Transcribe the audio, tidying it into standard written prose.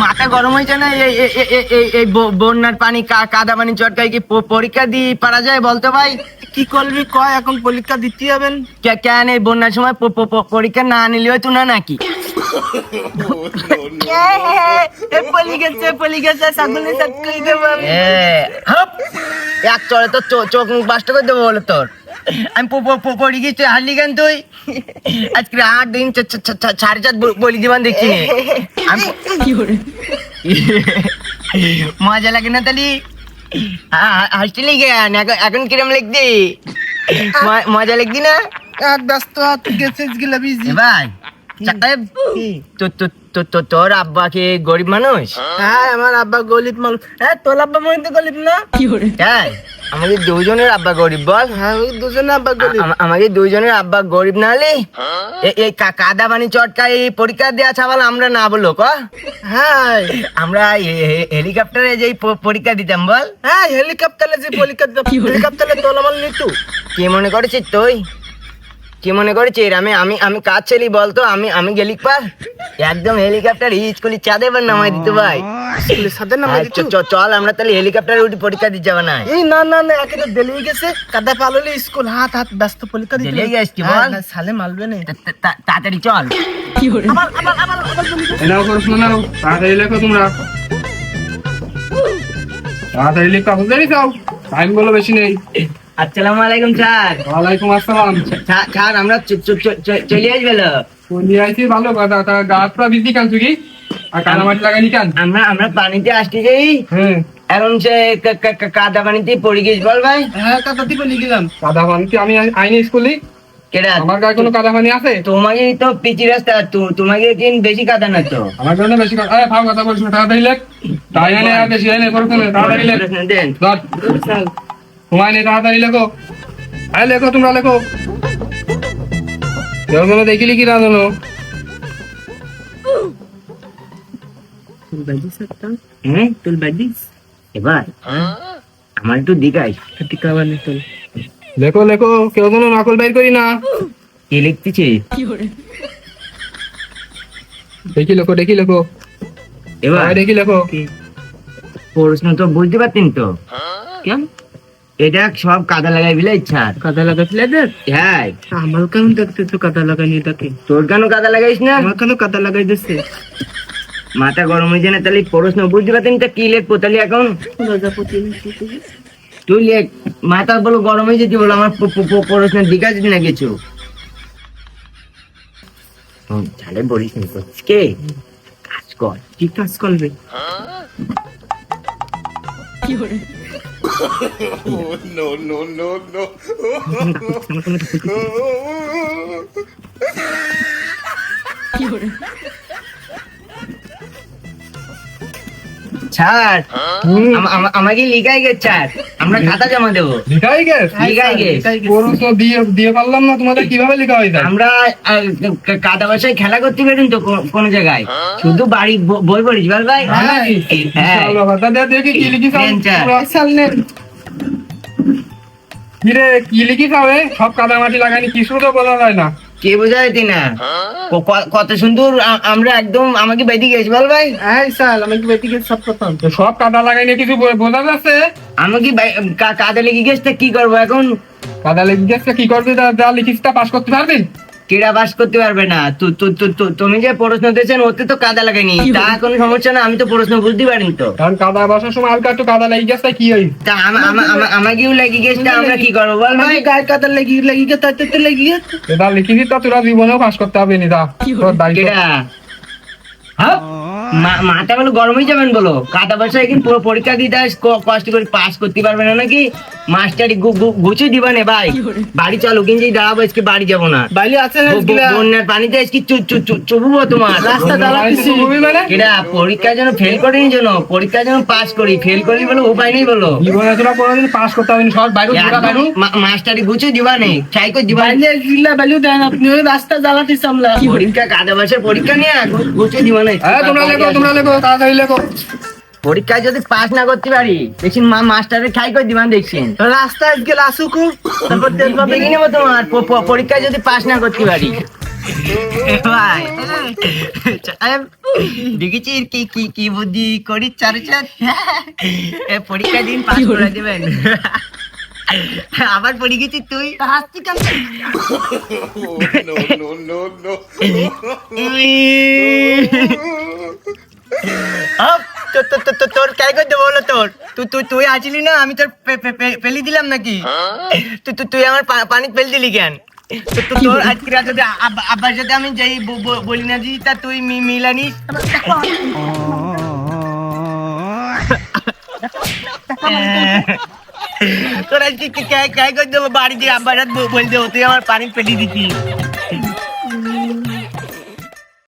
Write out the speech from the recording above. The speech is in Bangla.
মাথা গরম হয়েছে না? এই বন্যার পানি কাদা পানি চটকাই কি পরীক্ষা দিয়ে পারা যায় বলতো ভাই? কি করবি কয়, এখন পরীক্ষা দিতে হবেন। কেন এই বন্যার সময় পরীক্ষা না নিলে হয়তো না নাকি? এক চড়ে তো চোখ মুখ বাস্ট করে দেবো বলে তোর। আমি পড়ি গিয়ে তুই হারলি কেন? তুই আজকে 8 দিন 4.5 বলি দিবান দেখছি নি। মজা লাগে না তালি? হাসলি কেন? এখন কিরম লিখদি? মজা লিখদি না? ব্যস্ত গেছিস গেলে বিজি ভাই তোর আব্বা কি গরিব মানুষ? হ্যাঁ, আমার আব্বা গরিব মানুষ। হ্যাঁ, তোর আব্বা মনে তো গরিব না? তাই আমাদের দুজনের আব্বা গরিব বল? হ্যাঁ, ওই দুজনে আব্বা গরিব। আমাদের দুজনের আব্বা গরিব না হলে এই কাদা পানি চটকায় পরীক্ষা দেওয়া ছাড়াল আমরা না বলো ক? হ্যাঁ, আমরা হেলিকপ্টারে যে পরীক্ষা দিতাম বল? হ্যাঁ, হেলিকপ্টারে যে পরীক্ষা দিতাম, হেলিকপ্টারে তোর আমার নিতু। কি মনে করেছিস তুই? কি মনে করেছিস আমি আমি আমি কাজ ছেলি বলতো? আমি গেলি পার একদম হেলিকপ্টার স্কুলের চাঁদে বার নামাই দিত ভাই। স্কুলের সাথে নামাই দিত? চল আমরা তাহলে হেলিকপ্টারে উঠি পরীক্ষা দিতে যাবো না? এই না না না, একে তো দেলিয়ে গেছে, কাদা পাললে স্কুল হাত হাত ব্যস্ত পরীক্ষা দিতে। দেলিয়ে গেছে কি বল? সালে মালবে না। তাড়াতাড়ি চল। আবার আবার আবার আবার বলি। এনাও প্রশ্ন নাও, তাড়াতাড়ি লেখো তোমরা, তাড়াতাড়ি লেখো, বুঝতে চাও? টাইম বলো বেশি নেই। আসসালামু আলাইকুম স্যার। ওয়ালাইকুম আসসালাম। স্যার আমরা চলে আসবে। নিয়ে আইছি ভালো কথা, তা গাছ পুরা বিজি কান তুই আর কানামাটি লাগানি কান? আমরা পানিতে আসতে যাই, হ্যাঁ এখন সে কাদা পানিতে পড়ে গেছ বল ভাই। হ্যাঁ, কাদা দিব লিখে দিলাম। কাদা পানিতে আমি আইনি স্কুলে, কেডা আমার গায়ে কোনো কাদা পানি আছে? তোমাকে তো পিচি রাস্তা, তোমাকে দিন বেশি কাদা না তো। আমার জন্য বেশি কথা, ফাও কথা বলছো, তাড়াতাড়ি লেখ। তাই আনে আর বেশি আনে পড়ো না, তাড়াতাড়ি লেখ। দেন ধর তোমায় নে, তাড়াতাড়ি লেখো। আরে লেখো, তোমরা লেখো। কেউ যেন দেখিলি কি না জানো? এবার আমার একটু দিকাই লেখো লেখো, কেউ যেন নকল বের করি না। কি লিখতেছি? দেখি লেখো, দেখি লেখো, এবার দেখি লেখো। প্রশ্ন তো বুঝতে পারতেন তো? কেন এটা সব কাদা লাগাই বিলে ইচ্ছা কাদা লাগাইছিলে? হ্যাঁ, আমার কেন দেখতে তো কাদা লাগাইনি এটাকে? তোর কেন কাদা লাগাইস না? আমার কেন কাদা লাগাই দিচ্ছে? মাথা গরম হয়েছে না? তাহলে প্রশ্ন বুঝতে পারতেন তা কি লিখবো তাহলে এখন? প্রজাপতি তুই লেখ। মাথা বলো গরম হয়ে যেতে বলো, আমার প্রশ্নের দিকে আছে না কিছু? তাহলে বলিস নি করছিস কে? কাজ কর। কি কাজ করবে? স্যার আমাকে লিখাই গেছে স্যার, আমরা খাতা জমা দেবো। লিখাই গেছ? লিখাই গেছে। প্রশ্ন দিয়ে দিয়ে পারলাম না, তোমাদের কিভাবে লেখা হয়ে যায়? আমরা কাদা বাসায় খেলা করতে পারেন তো কোন জায়গায়, শুধু বাড়ি বই পড়িস বল ভাই? হ্যাঁ দেখি কি লিখিস। নেন স্যার। কিরে কি লিখিস হবে? সব কাদা মাটি লাগানি কিছু তো বলা যায় না। কে বোঝাইতি না? কত সুন্দর আমরা একদম আমাকে বেঁধে গেছি বল ভাই? হ্যাঁ স্যার, আমি কি বেটি সব প্রথম তো সব কাদা লাগাইনি কিছু বোঝা যাচ্ছে? আমাকে কাদা লেগে গেছে, কি করবো এখন? কাদা লেগে গেছে কি করবি? যা লিখিস তা পাস করতে পারবি? কেডা বাস করতে পারবে না? তুমি যে প্রশ্ন দিয়েছেন ওতে তো কাদা লাগাইনি, তা কোনো সমস্যা না, আমি তো প্রশ্ন বুঝতে পারিনি তো। কারণ কাদা বসার সময় হালকা একটু কাদা লেগে গেছে, কি হই? তা আমাকেও লেগে গেছে, আমরা কি করবো বল ভাই? গায়ে কাদা লেগে লেগে তাতে লেগে গেছে। যা লিখিস তা তোরা জীবনেও পাস করতে হবে না। তোর দায়িত্ব। কেডা হ্যাঁ মাথা বলো গরম হয়ে যাবেন বলো? কাদা বাসায় কিন্তু পুরো পরীক্ষা দিতে কষ্ট করে পাস করতে পারবে না নাকি? মাস্টারি গুছিয়ে দিবা না ভাই? বাড়ি চলো, কিন্তু দাঁড়াবো, আজকে বাড়ি যাবো না। বাইরে আছে বন্যার পানিতে আজকে চুবুবো তোমার রাস্তা দাঁড়াচ্ছি। কেডা পরীক্ষার জন্য ফেল করিনি জন্য, পরীক্ষার জন্য পাস করি, ফেল করি বলো উপায় নেই বলো? জীবনে তোরা কোনোদিন পাস করতে হবে না। সব বাইরে মাস্টারি গুছিয়ে দিবা নেই, ট্রাই করে দিবা। বাইরে জিল্লা বাইরে দেন, আপনি ওই রাস্তা জ্বালাতে সামলা। পরীক্ষা কাদা বাসায় পরীক্ষা নিয়ে গুছিয়ে দিবা নেই। তোমরা লেখো, তাড়াতাড়ি লেখো। পরীক্ষায় যদি পাস না করতে পারি দেখছি মাস্টারের খাই করে দিবান দেখছেন। রাস্তায় গেলে আসুক, তারপর দেখবো দেখে নেবো তোমার পরীক্ষায় যদি পাস না করতে পারি ভাই। দেখেছিস কি কি কি বুদ্ধি করি চারচার পরীক্ষা দিন পাস করে দেবেন আবার পড়ে গেছিস তুই হাসছি কেন তোর কে করতে বলো তোর তুই তুই তুই আছিলি না আমি তোর পেলি দিলাম নাকি তুই তুই তুই আমার পানি ফেল দিলি কেন তোর আজকে রাতে আব্বার সাথে আমি যাই বলি না দিদি তা তুই মিলানিস তোর আজকে কে করতে বাড়ি যে আব্বার সাথে বলতে তুই আমার পানি ফেলি দিতি